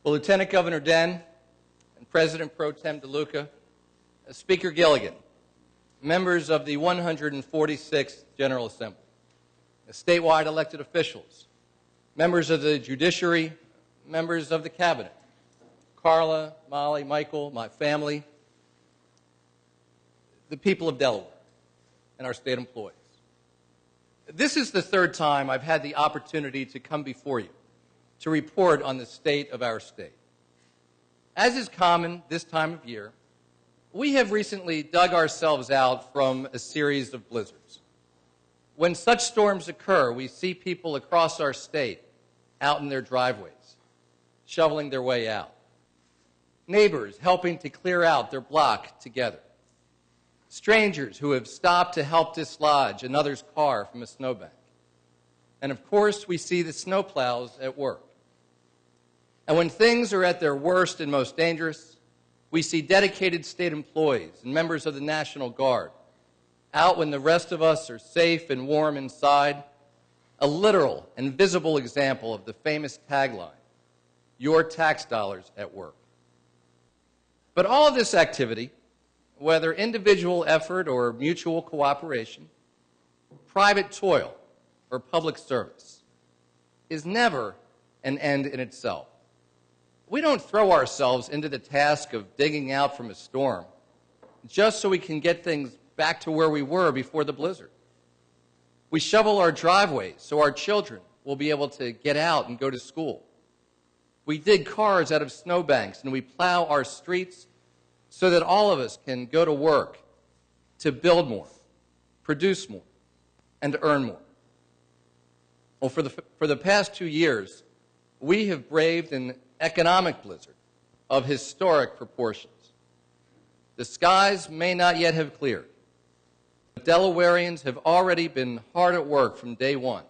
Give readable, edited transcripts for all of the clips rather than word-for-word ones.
Well, Lieutenant Governor Den and President Pro Tem DeLuca, Speaker Gilligan, members of the 146th General Assembly, statewide elected officials, members of the judiciary, members of the cabinet, Carla, Molly, Michael, my family, the people of Delaware, and our state employees. This is the third time I've had the opportunity to come before you to report on the state of our state. As is common this time of year, we have recently dug ourselves out from a series of blizzards. When such storms occur, we see people across our state out in their driveways, shoveling their way out. Neighbors helping to clear out their block together. Strangers who have stopped to help dislodge another's car from a snowbank. And of course, we see the snowplows at work. And when things are at their worst and most dangerous, we see dedicated state employees and members of the National Guard out when the rest of us are safe and warm inside, a literal and visible example of the famous tagline, "Your tax dollars at work." But all of this activity, whether individual effort or mutual cooperation, private toil or public service, is never an end in itself. We don't throw ourselves into the task of digging out from a storm just so we can get things back to where we were before the blizzard. We shovel our driveways so our children will be able to get out and go to school. We dig cars out of snowbanks and we plow our streets so that all of us can go to work to build more, produce more, and earn more. Well, for the past 2 years, we have braved an economic blizzard of historic proportions. The skies may not yet have cleared, but Delawareans have already been hard at work from day one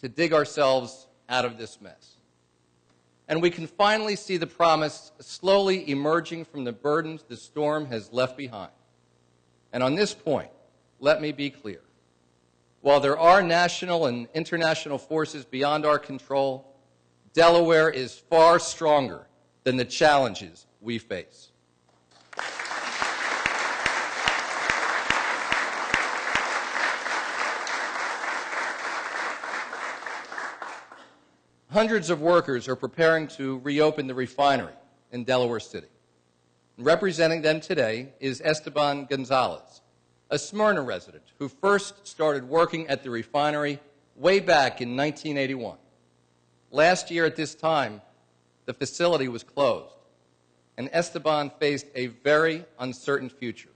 to dig ourselves out of this mess. And we can finally see the promise slowly emerging from the burdens the storm has left behind. And on this point, let me be clear. While there are national and international forces beyond our control, Delaware is far stronger than the challenges we face. Hundreds of workers are preparing to reopen the refinery in Delaware City. Representing them today is Esteban Gonzalez, a Smyrna resident who first started working at the refinery way back in 1981. Last year at this time, the facility was closed, and Esteban faced a very uncertain future.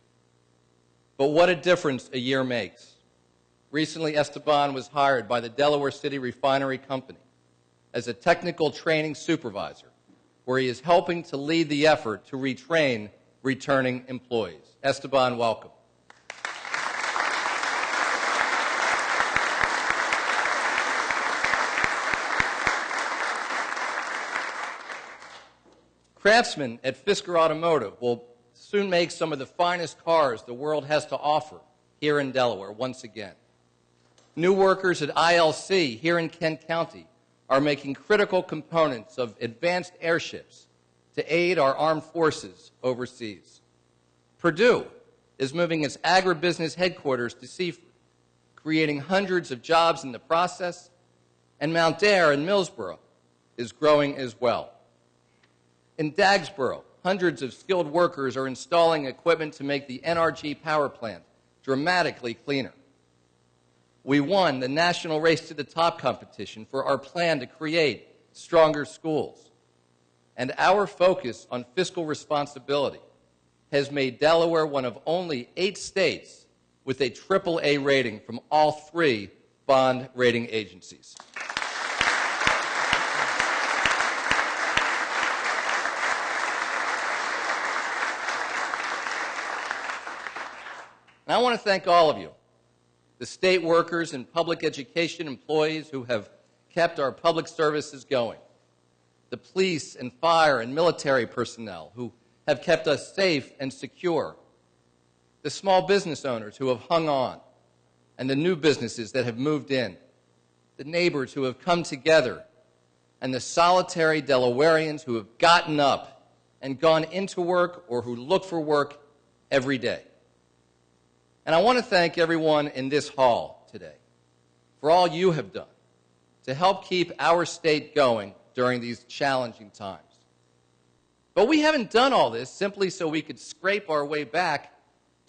But what a difference a year makes. Recently, Esteban was hired by the Delaware City Refinery Company as a technical training supervisor, where he is helping to lead the effort to retrain returning employees. Esteban, welcome. Craftsmen at Fisker Automotive will soon make some of the finest cars the world has to offer here in Delaware once again. New workers at ILC here in Kent County are making critical components of advanced airships to aid our armed forces overseas. Purdue is moving its agribusiness headquarters to Seaford, creating hundreds of jobs in the process, and Mount Dare in Millsboro is growing as well. In Dagsboro, hundreds of skilled workers are installing equipment to make the NRG power plant dramatically cleaner. We won the National Race to the Top competition for our plan to create stronger schools. And our focus on fiscal responsibility has made Delaware one of only 8 states with a AAA rating from all 3 bond rating agencies. And I want to thank all of you, the state workers and public education employees who have kept our public services going, the police and fire and military personnel who have kept us safe and secure, the small business owners who have hung on, and the new businesses that have moved in, the neighbors who have come together and the solitary Delawareans who have gotten up and gone into work or who look for work every day. And I want to thank everyone in this hall today for all you have done to help keep our state going during these challenging times. But we haven't done all this simply so we could scrape our way back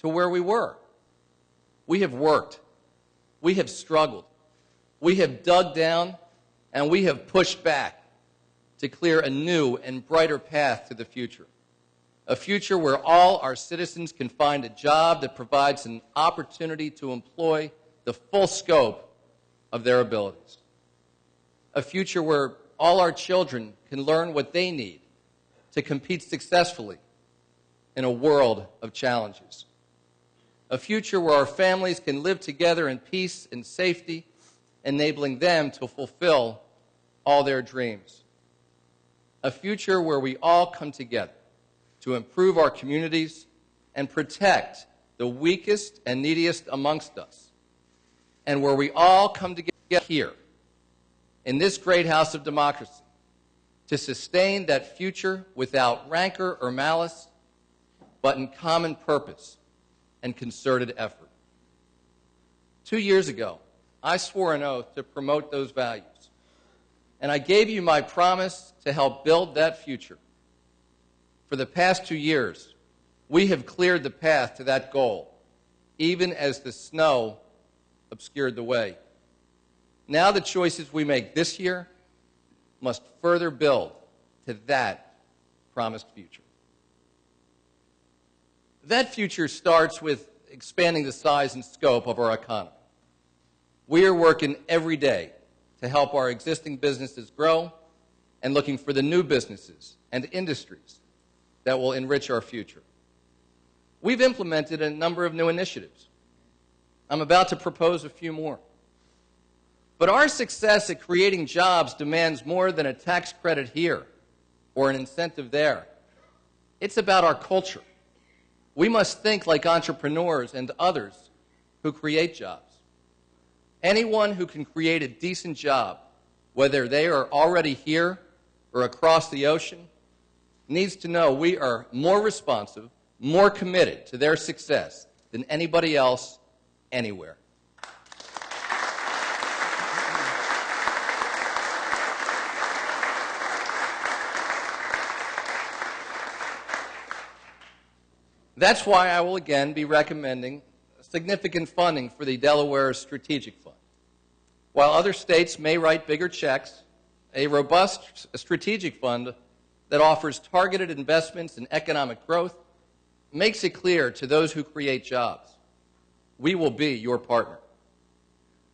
to where we were. We have worked. We have struggled. We have dug down, and we have pushed back to clear a new and brighter path to the future. A future where all our citizens can find a job that provides an opportunity to employ the full scope of their abilities. A future where all our children can learn what they need to compete successfully in a world of challenges. A future where our families can live together in peace and safety, enabling them to fulfill all their dreams. A future where we all come together to improve our communities and protect the weakest and neediest amongst us, and where we all come together here in this great house of democracy to sustain that future without rancor or malice, but in common purpose and concerted effort. 2 years ago, I swore an oath to promote those values, and I gave you my promise to help build that future. For the past 2 years, we have cleared the path to that goal, even as the snow obscured the way. Now the choices we make this year must further build to that promised future. That future starts with expanding the size and scope of our economy. We are working every day to help our existing businesses grow and looking for the new businesses and industries that will enrich our future. We've implemented a number of new initiatives. I'm about to propose a few more. But our success at creating jobs demands more than a tax credit here or an incentive there. It's about our culture. We must think like entrepreneurs and others who create jobs. Anyone who can create a decent job, whether they are already here or across the ocean, needs to know we are more responsive, more committed to their success than anybody else anywhere. That's why I will again be recommending significant funding for the Delaware Strategic Fund. While other states may write bigger checks, a robust strategic fund that offers targeted investments in economic growth makes it clear to those who create jobs, we will be your partner.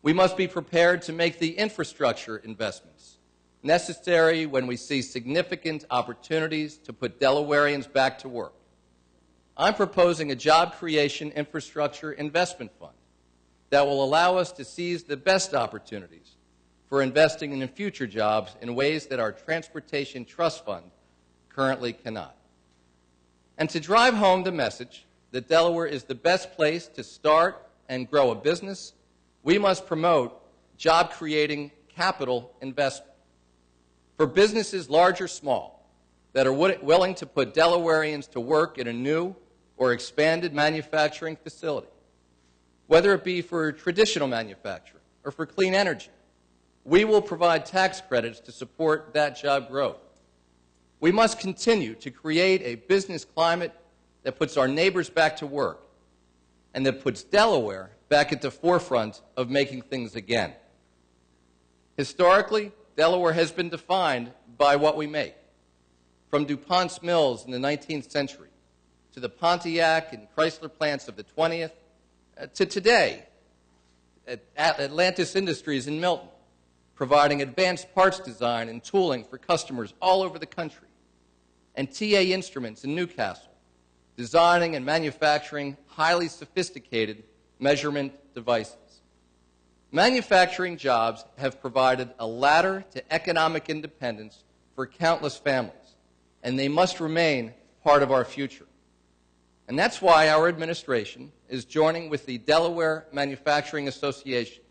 We must be prepared to make the infrastructure investments necessary when we see significant opportunities to put Delawareans back to work. I'm proposing a job creation infrastructure investment fund that will allow us to seize the best opportunities for investing in future jobs in ways that our Transportation Trust Fund currently cannot. And to drive home the message that Delaware is the best place to start and grow a business, we must promote job-creating capital investment for businesses large or small that are willing to put Delawareans to work in a new or expanded manufacturing facility, whether it be for traditional manufacturing or for clean energy. We will provide tax credits to support that job growth. We must continue to create a business climate that puts our neighbors back to work and that puts Delaware back at the forefront of making things again. Historically, Delaware has been defined by what we make. From DuPont's mills in the 19th century to the Pontiac and Chrysler plants of the 20th, to today at Atlantis Industries in Milton, providing advanced parts design and tooling for customers all over the country, and TA Instruments in Newcastle, designing and manufacturing highly sophisticated measurement devices. Manufacturing jobs have provided a ladder to economic independence for countless families, and they must remain part of our future. And that's why our administration is joining with the Delaware Manufacturing Association,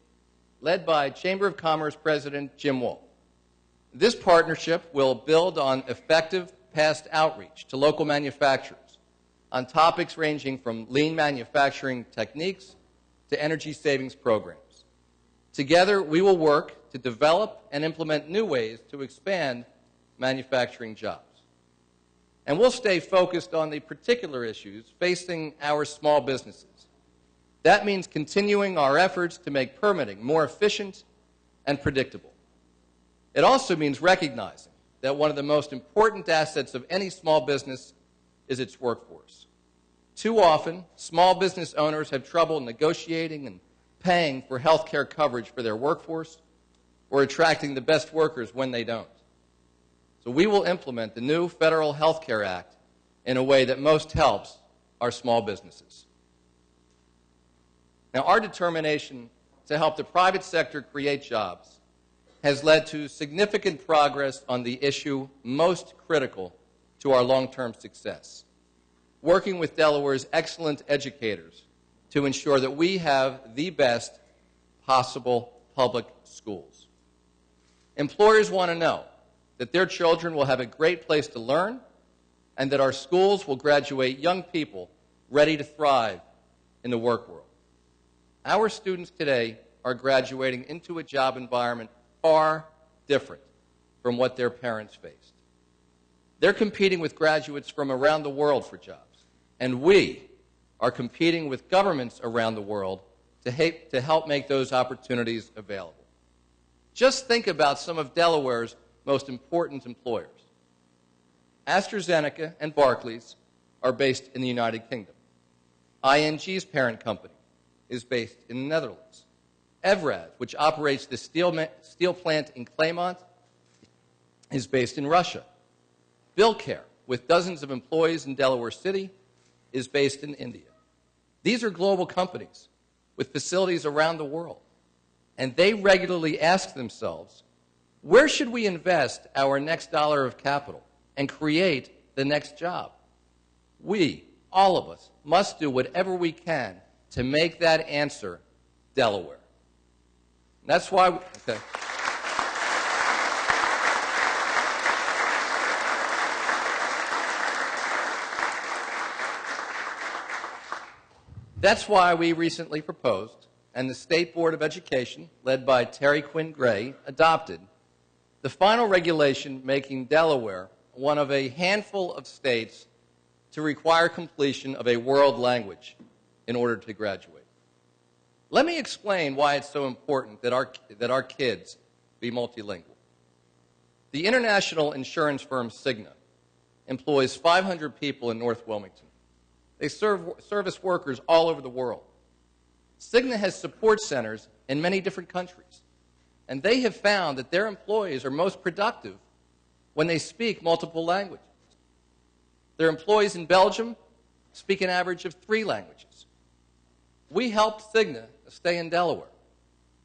led by Chamber of Commerce President Jim Wolf, This partnership will build on effective past outreach to local manufacturers on topics ranging from lean manufacturing techniques to energy savings programs. Together, we will work to develop and implement new ways to expand manufacturing jobs. And we'll stay focused on the particular issues facing our small businesses. That means continuing our efforts to make permitting more efficient and predictable. It also means recognizing that one of the most important assets of any small business is its workforce. Too often, small business owners have trouble negotiating and paying for health care coverage for their workforce or attracting the best workers when they don't. So we will implement the new Federal Health Care Act in a way that most helps our small businesses. Now, our determination to help the private sector create jobs has led to significant progress on the issue most critical to our long-term success, working with Delaware's excellent educators to ensure that we have the best possible public schools. Employers want to know that their children will have a great place to learn and that our schools will graduate young people ready to thrive in the work world. Our students today are graduating into a job environment far different from what their parents faced. They're competing with graduates from around the world for jobs, and we are competing with governments around the world to help make those opportunities available. Just think about some of Delaware's most important employers. AstraZeneca and Barclays are based in the United Kingdom. ING's parent company is based in the Netherlands. Evrad, which operates the steel plant in Claymont, is based in Russia. Billcare, with dozens of employees in Delaware City, is based in India. These are global companies with facilities around the world, and they regularly ask themselves, where should we invest our next dollar of capital and create the next job? We, all of us, must do whatever we can to make that answer Delaware. That's why, okay. That's why we recently proposed, and the State Board of Education, led by Terry Quinn Gray, adopted the final regulation making Delaware one of a handful of states to require completion of a world language in order to graduate. Let me explain why it's so important that our kids be multilingual. The international insurance firm Cigna employs 500 people in North Wilmington. They service workers all over the world. Cigna has support centers in many different countries, and they have found that their employees are most productive when they speak multiple languages. Their employees in Belgium speak an average of 3 languages. We helped Cigna stay in Delaware.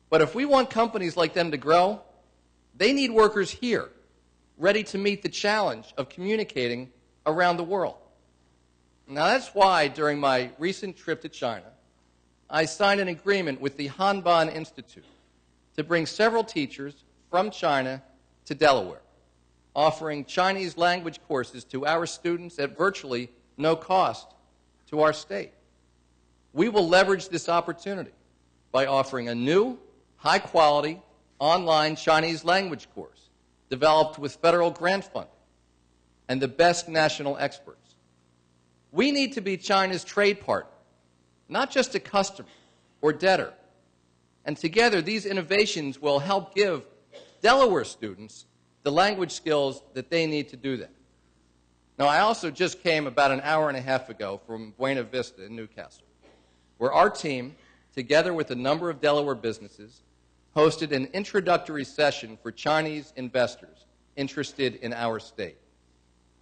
But if we want companies like them to grow, they need workers here, ready to meet the challenge of communicating around the world. Now that's why during my recent trip to China, I signed an agreement with the Hanban Institute to bring several teachers from China to Delaware, offering Chinese language courses to our students at virtually no cost to our state. We will leverage this opportunity by offering a new, high-quality, online Chinese language course developed with federal grant funding and the best national experts. We need to be China's trade partner, not just a customer or debtor. And together, these innovations will help give Delaware students the language skills that they need to do that. Now, I also just came about an hour and a half ago from Buena Vista in Newcastle, where our team, together with a number of Delaware businesses, hosted an introductory session for Chinese investors interested in our state.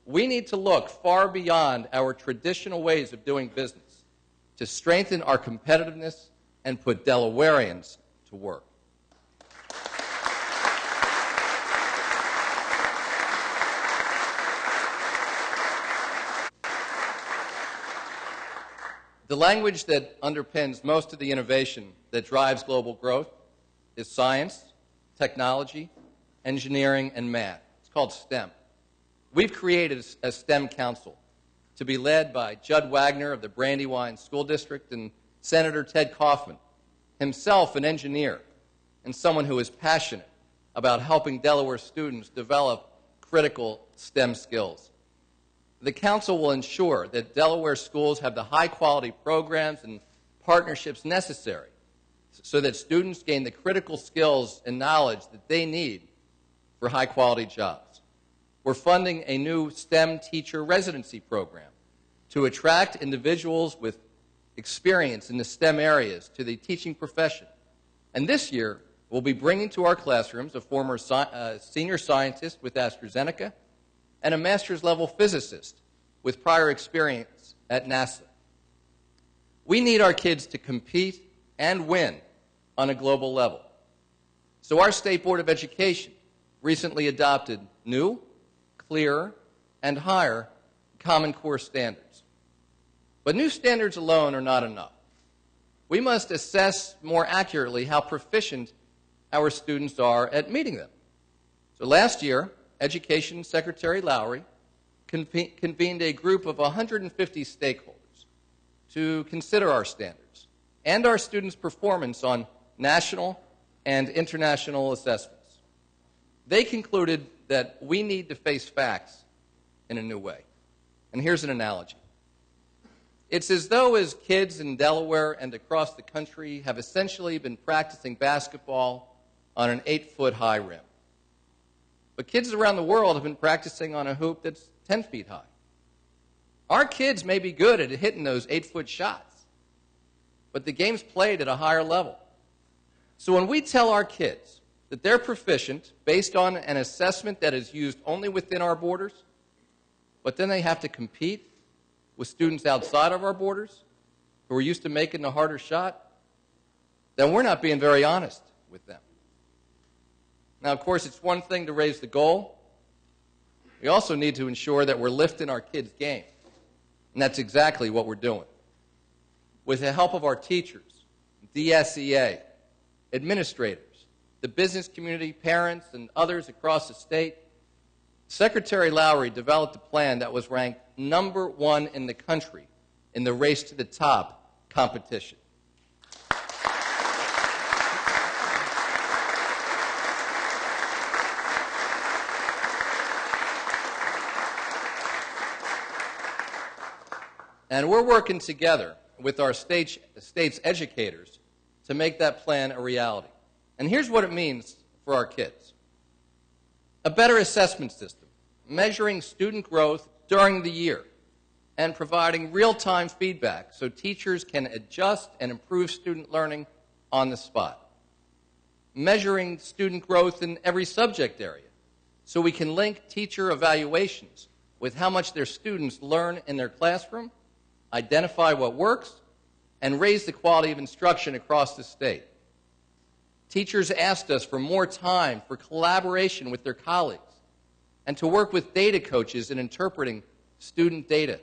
We need to look far beyond our traditional ways of doing business to strengthen our competitiveness and put Delawareans to work. The language that underpins most of the innovation that drives global growth is science, technology, engineering, and math. It's called STEM. We've created a STEM council to be led by Judd Wagner of the Brandywine School District and Senator Ted Kaufman, himself an engineer and someone who is passionate about helping Delaware students develop critical STEM skills. The council will ensure that Delaware schools have the high-quality programs and partnerships necessary so that students gain the critical skills and knowledge that they need for high-quality jobs. We're funding a new STEM teacher residency program to attract individuals with experience in the STEM areas to the teaching profession. And this year, we'll be bringing to our classrooms a former senior scientist with AstraZeneca and a master's level physicist with prior experience at NASA. We need our kids to compete and win on a global level. So our State Board of Education recently adopted new, clearer, and higher Common Core standards. But new standards alone are not enough. We must assess more accurately how proficient our students are at meeting them. So last year, Education Secretary Lowry convened a group of 150 stakeholders to consider our standards and our students' performance on national and international assessments. They concluded that we need to face facts in a new way. And here's an analogy. It's as though as kids in Delaware and across the country have essentially been practicing basketball on an 8-foot-high rim. But kids around the world have been practicing on a hoop that's 10 feet high. Our kids may be good at hitting those 8-foot shots, but the game's played at a higher level. So when we tell our kids that they're proficient based on an assessment that is used only within our borders, but then they have to compete with students outside of our borders who are used to making the harder shot, then we're not being very honest with them. Now, of course, it's one thing to raise the goal. We also need to ensure that we're lifting our kids' game. And that's exactly what we're doing. With the help of our teachers, DSEA, administrators, the business community, parents, and others across the state, Secretary Lowry developed a plan that was ranked #1 in the country in the Race to the Top competition. And we're working together with our state's educators to make that plan a reality. And here's what it means for our kids. A better assessment system, measuring student growth during the year, and providing real-time feedback so teachers can adjust and improve student learning on the spot. Measuring student growth in every subject area so we can link teacher evaluations with how much their students learn in their classroom, identify what works, and raise the quality of instruction across the state. Teachers asked us for more time for collaboration with their colleagues and to work with data coaches in interpreting student data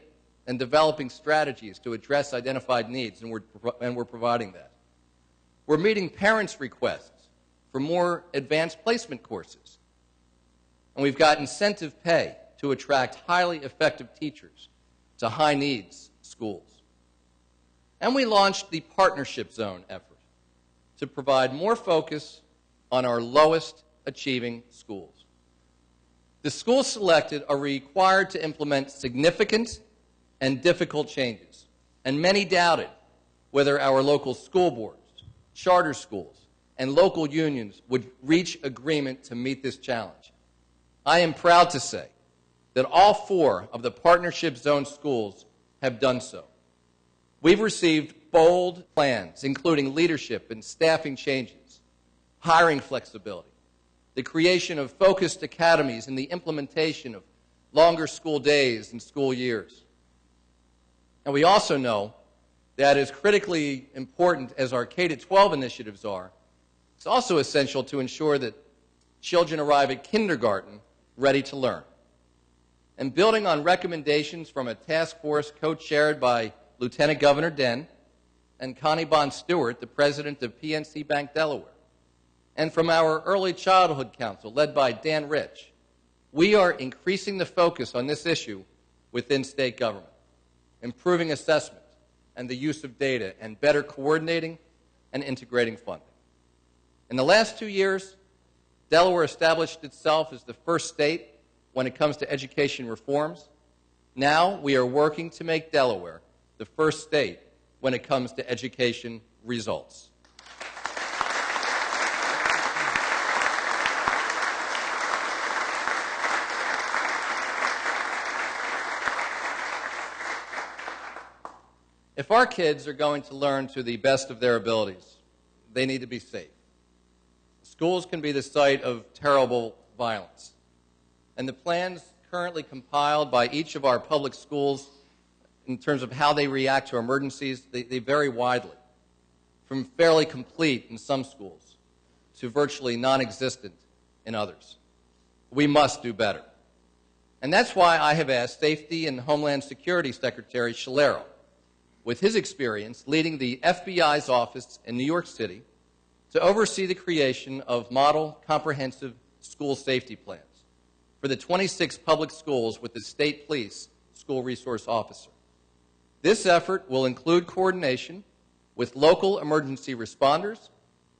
and developing strategies to address identified needs, and we're providing that. We're meeting parents' requests for more advanced placement courses. And we've got incentive pay to attract highly effective teachers to high-needs schools. And we launched the Partnership Zone effort to provide more focus on our lowest achieving schools. The schools selected are required to implement significant and difficult changes, and many doubted whether our local school boards, charter schools, and local unions would reach agreement to meet this challenge. I am proud to say that all 4 of the Partnership Zone schools have done so. We've received bold plans, including leadership and staffing changes, hiring flexibility, the creation of focused academies, and the implementation of longer school days and school years. And we also know that as critically important as our K-12 initiatives are, it's also essential to ensure that children arrive at kindergarten ready to learn. And building on recommendations from a task force co-chaired by Lieutenant Governor Den and Connie Bond Stewart, the president of PNC Bank Delaware, and from our Early Childhood Council, led by Dan Rich, we are increasing the focus on this issue within state government, improving assessment and the use of data, and better coordinating and integrating funding. In the last 2 years, Delaware established itself as the first state when it comes to education reforms. Now we are working to make Delaware the first state when it comes to education results. If our kids are going to learn to the best of their abilities, they need to be safe. Schools can be the site of terrible violence, and the plans currently compiled by each of our public schools in terms of how they react to emergencies, they vary widely, from fairly complete in some schools to virtually non-existent in others. We must do better. And that's why I have asked Safety and Homeland Security Secretary Shalero, with his experience leading the FBI's office in New York City, to oversee the creation of model comprehensive school safety plans for the 26 public schools with the State Police School Resource Officer. This effort will include coordination with local emergency responders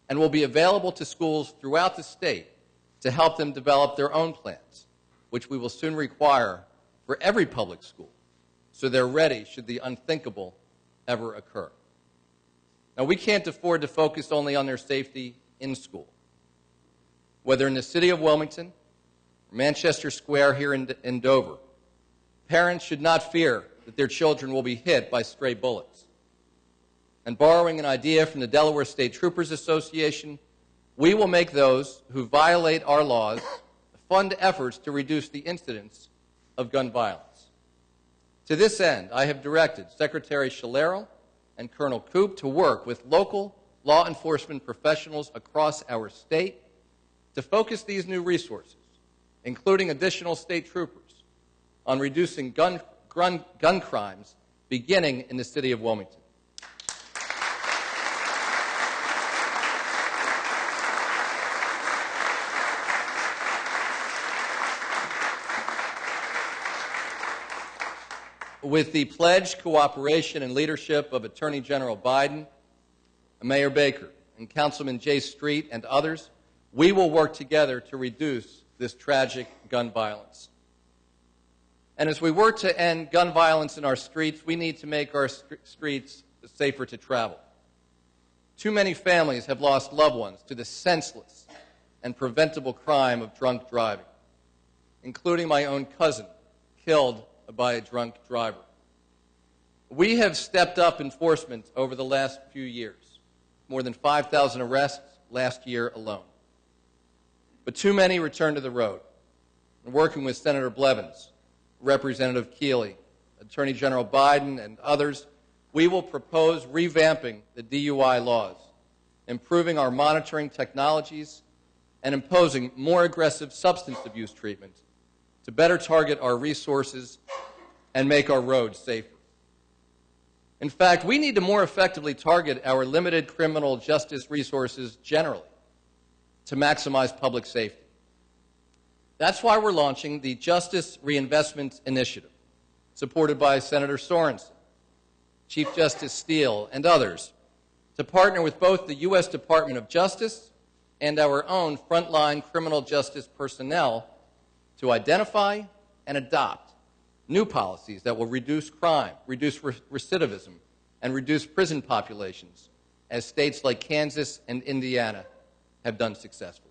and will be available to schools throughout the state to help them develop their own plans, which we will soon require for every public school, so they're ready should the unthinkable ever occur. Now, we can't afford to focus only on their safety in school. Whether in the city of Wilmington, or Manchester Square here in Dover, parents should not fear that their children will be hit by stray bullets. And borrowing an idea from the Delaware State Troopers Association, we will make those who violate our laws fund efforts to reduce the incidence of gun violence. To this end, I have directed Secretary Shalero and Colonel Koop to work with local law enforcement professionals across our state to focus these new resources, including additional state troopers, on reducing gun crimes beginning in the city of Wilmington. With the pledged cooperation and leadership of Attorney General Biden, Mayor Baker, and Councilman Jay Street and others, we will work together to reduce this tragic gun violence. And as we work to end gun violence in our streets, we need to make our streets safer to travel. Too many families have lost loved ones to the senseless and preventable crime of drunk driving, including my own cousin, killed by a drunk driver. We have stepped up enforcement over the last few years, more than 5,000 arrests last year alone. But too many return to the road. And working with Senator Blevins, Representative Keeley, Attorney General Biden, and others, we will propose revamping the DUI laws, improving our monitoring technologies, and imposing more aggressive substance abuse treatment to better target our resources and make our roads safer. In fact, we need to more effectively target our limited criminal justice resources generally to maximize public safety. That's why we're launching the Justice Reinvestment Initiative, supported by Senator Sorensen, Chief Justice Steele, and others, to partner with both the U.S. Department of Justice and our own frontline criminal justice personnel to identify and adopt new policies that will reduce crime, reduce recidivism, and reduce prison populations, as states like Kansas and Indiana have done successfully.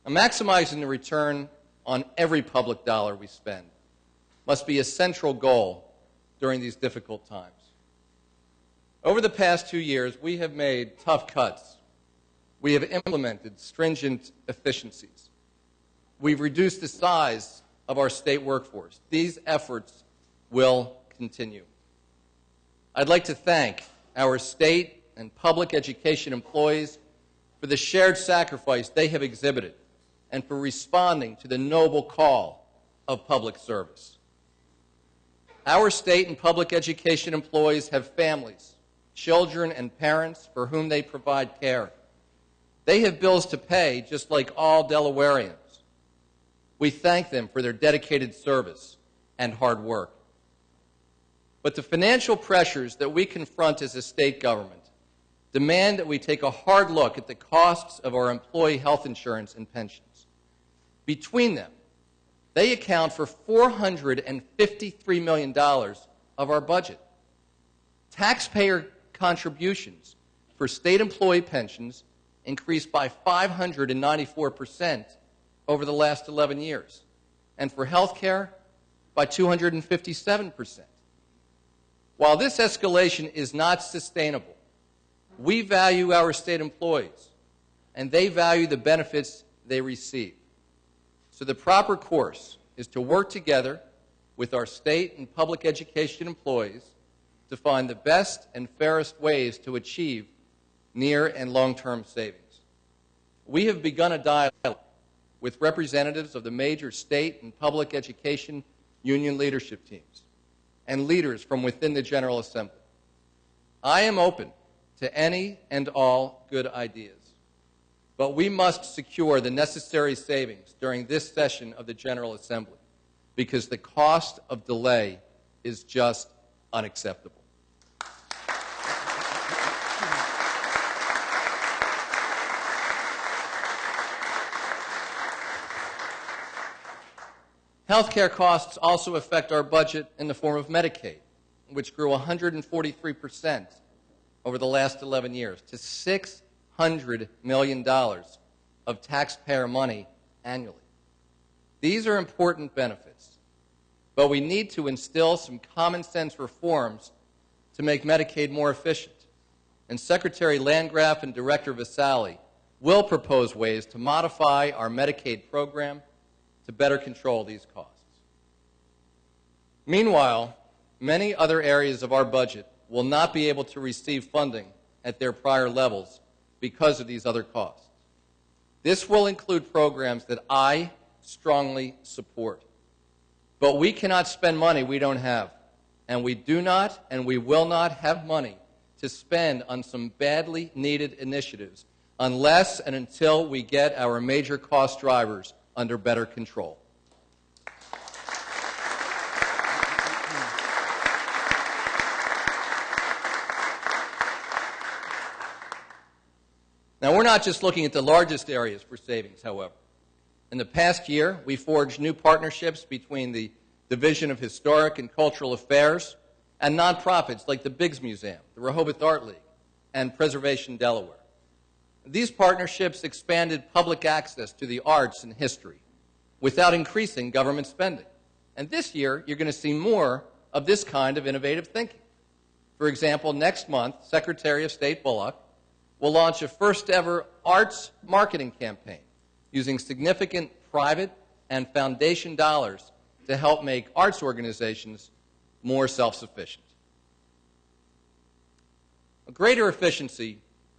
Now, maximizing the return on every public dollar we spend must be a central goal during these difficult times. Over the past 2 years, we have made tough cuts. We have implemented stringent efficiencies. We've reduced the size of our state workforce. These efforts will continue. I'd like to thank our state and public education employees for the shared sacrifice they have exhibited and for responding to the noble call of public service. Our state and public education employees have families, children, and parents for whom they provide care They have bills to pay just like all Delawareans. We thank them for their dedicated service and hard work. But the financial pressures that we confront as a state government demand that we take a hard look at the costs of our employee health insurance and pensions. Between them, they account for $453 million of our budget. Taxpayer contributions for state employee pensions increased by 594% over the last 11 years, and for health care by 257%. While this escalation is not sustainable, we value our state employees, and they value the benefits they receive. So the proper course is to work together with our state and public education employees to find the best and fairest ways to achieve near and long-term savings. We have begun a dialogue with representatives of the major state and public education union leadership teams and leaders from within the General Assembly. I am open to any and all good ideas, but we must secure the necessary savings during this session of the General Assembly because the cost of delay is just unacceptable. Healthcare costs also affect our budget in the form of Medicaid, which grew 143% over the last 11 years to $600 million of taxpayer money annually. These are important benefits, but we need to instill some common sense reforms to make Medicaid more efficient. And Secretary Landgraf and Director Vassalli will propose ways to modify our Medicaid program to better control these costs. Meanwhile, many other areas of our budget will not be able to receive funding at their prior levels because of these other costs. This will include programs that I strongly support. But we cannot spend money we don't have, and we do not and we will not have money to spend on some badly needed initiatives unless and until we get our major cost drivers under better control. Now, we're not just looking at the largest areas for savings, however. In the past year, we forged new partnerships between the Division of Historic and Cultural Affairs and nonprofits like the Biggs Museum, the Rehoboth Art League, and Preservation Delaware. These partnerships expanded public access to the arts and history without increasing government spending. And this year, you're going to see more of this kind of innovative thinking. For example, next month, Secretary of State Bullock will launch a first-ever arts marketing campaign using significant private and foundation dollars to help make arts organizations more self-sufficient. A greater efficiency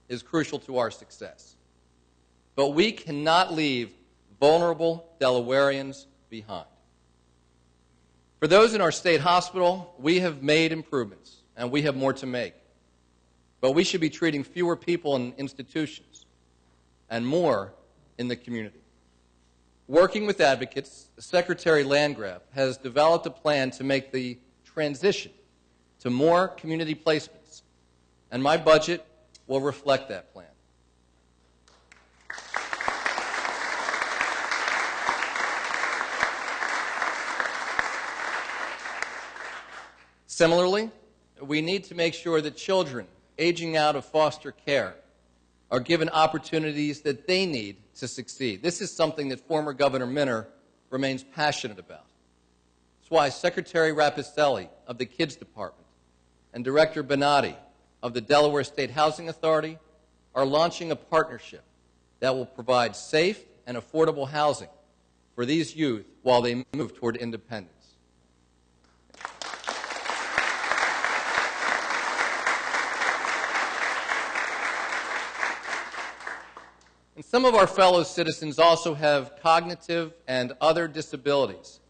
is crucial to our success, but we cannot leave vulnerable Delawareans behind. For those in our state hospital, we have made improvements, and we have more to make. But we should be treating fewer people in institutions and more in the community. Working with advocates, Secretary Landgraf has developed a plan to make the transition to more community placements, and my budget will reflect that plan. Similarly, we need to make sure that children aging out of foster care are given opportunities that they need to succeed. This is something that former Governor Minner remains passionate about. That's why Secretary Rapicelli of the Kids Department and Director Bonatti of the Delaware State Housing Authority are launching a partnership that will provide safe and affordable housing for these youth while they move toward independence. And some of our fellow citizens also have cognitive and other disabilities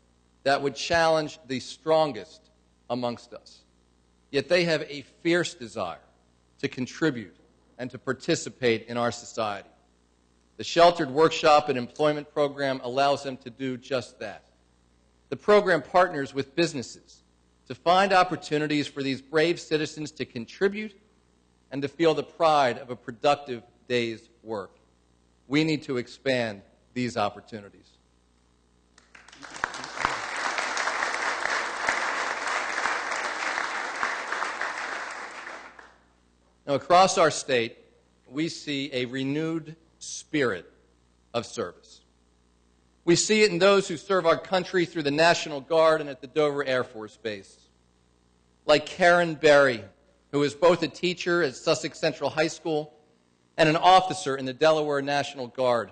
that would challenge the strongest amongst us. Yet they have a fierce desire to contribute and to participate in our society. The Sheltered Workshop and Employment Program allows them to do just that. The program partners with businesses to find opportunities for these brave citizens to contribute and to feel the pride of a productive day's work. We need to expand these opportunities. Now, across our state, we see a renewed spirit of service. We see it in those who serve our country through the National Guard and at the Dover Air Force Base. Like Karen Berry, who is both a teacher at Sussex Central High School and an officer in the Delaware National Guard,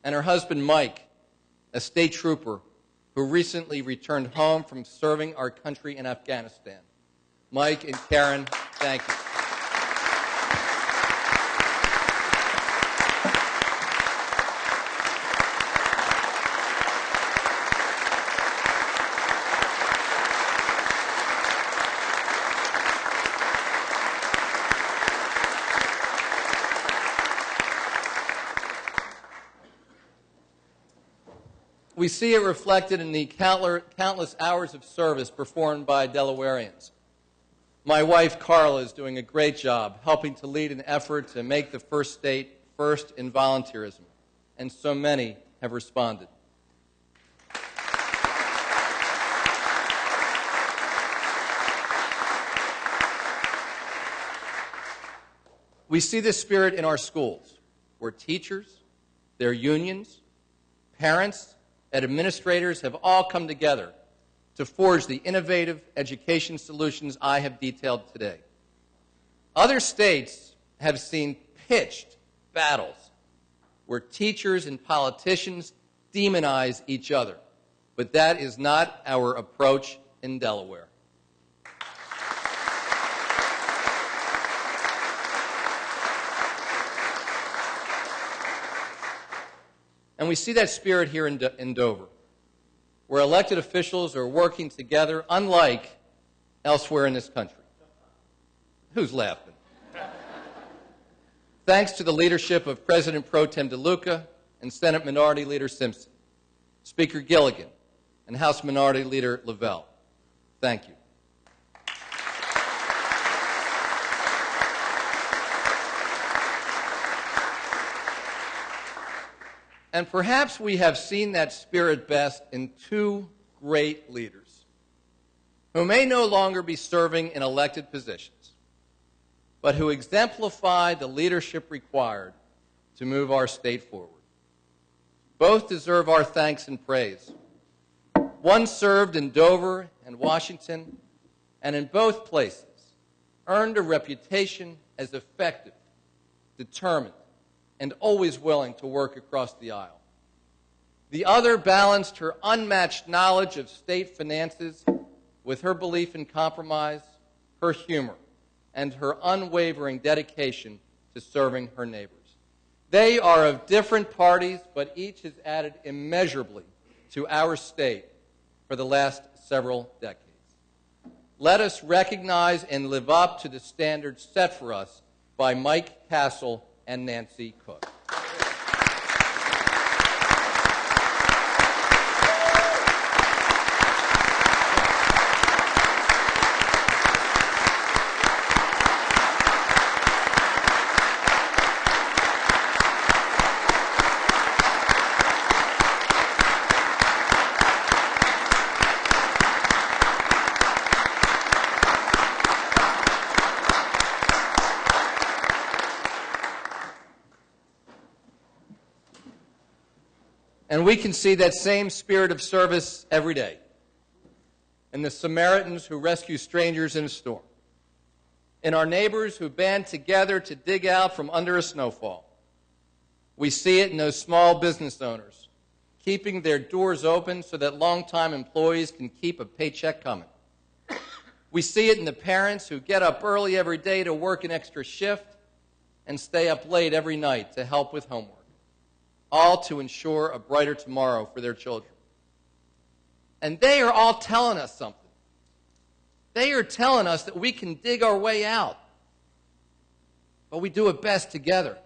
and her husband Mike, a state trooper who recently returned home from serving our country in Afghanistan. Mike and Karen, thank you. We see it reflected in the countless hours of service performed by Delawareans. My wife, Carla, is doing a great job helping to lead an effort to make the first state first in volunteerism, and so many have responded. We see this spirit in our schools, where teachers, their unions, parents, and administrators have all come together to forge the innovative education solutions I have detailed today. Other states have seen pitched battles where teachers and politicians demonize each other, but that is not our approach in Delaware. And we see that spirit here in Dover, where elected officials are working together unlike elsewhere in this country. Who's laughing? Thanks to the leadership of President Pro Tem DeLuca and Senate Minority Leader Simpson, Speaker Gilligan, and House Minority Leader Lavelle. Thank you. And perhaps we have seen that spirit best in two great leaders who may no longer be serving in elected positions, but who exemplify the leadership required to move our state forward. Both deserve our thanks and praise. One served in Dover and Washington, and in both places earned a reputation as effective, determined, and always willing to work across the aisle. The other balanced her unmatched knowledge of state finances with her belief in compromise, her humor, and her unwavering dedication to serving her neighbors. They are of different parties, but each has added immeasurably to our state for the last several decades. Let us recognize and live up to the standards set for us by Mike Castle and Nancy Cook. And we can see that same spirit of service every day in the Samaritans who rescue strangers in a storm, in our neighbors who band together to dig out from under a snowfall. We see it in those small business owners keeping their doors open so that longtime employees can keep a paycheck coming. We see it in the parents who get up early every day to work an extra shift and stay up late every night to help with homework, all to ensure a brighter tomorrow for their children. And they are all telling us something. They are telling us that we can dig our way out, but we do it best together.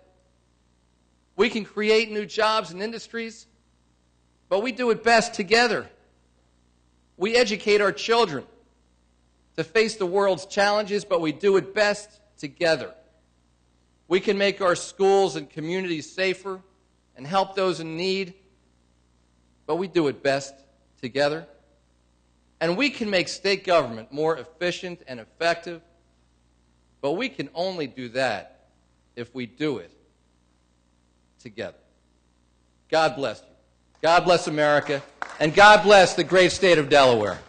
We can create new jobs and industries, but we do it best together. We educate our children to face the world's challenges, but we do it best together. We can make our schools and communities safer and help those in need, but we do it best together. And we can make state government more efficient and effective, but we can only do that if we do it together. God bless you. God bless America, and God bless the great state of Delaware.